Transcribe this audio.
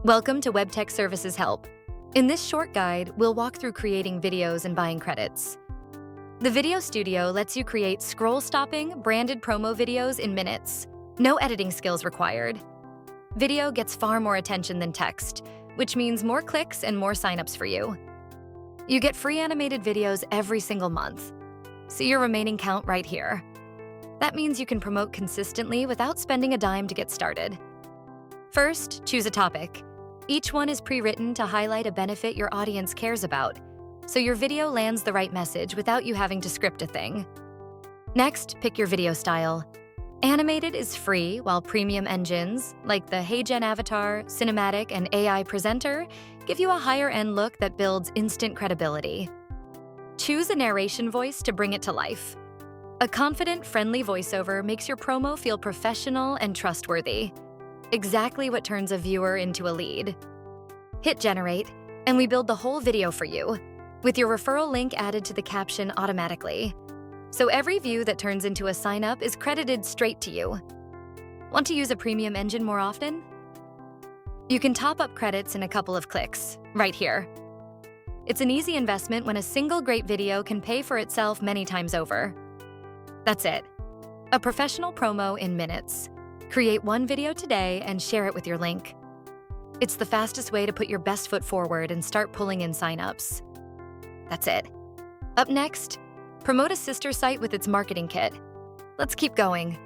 Welcome to Web-TechServices Help. In this short guide, we'll walk through creating videos and buying credits. The Video Studio lets you create scroll-stopping, branded promo videos in minutes. No editing skills required. Video gets far more attention than text, which means more clicks and more signups for you. You get free animated videos every single month. See your remaining count right here. That means you can promote consistently without spending a dime to get started. First, choose a topic. Each one is pre-written to highlight a benefit your audience cares about, so your video lands the right message without you having to script a thing. Next, pick your video style. Animated is free, while premium engines, like the HeyGen Avatar, Cinematic, and AI Presenter, give you a higher-end look that builds instant credibility. Choose a narration voice to bring it to life. A confident, friendly voiceover makes your promo feel professional and trustworthy. Exactly what turns a viewer into a lead. Hit generate, and we build the whole video for you, with your referral link added to the caption automatically. So every view that turns into a sign-up is credited straight to you. Want to use a premium engine more often? You can top up credits in a couple of clicks, right here. It's an easy investment when a single great video can pay for itself many times over. That's it. A professional promo in minutes. Create one video today and share it with your link. It's the fastest way to put your best foot forward and start pulling in signups. That's it. Up next, promote a sister site with its marketing kit. Let's keep going.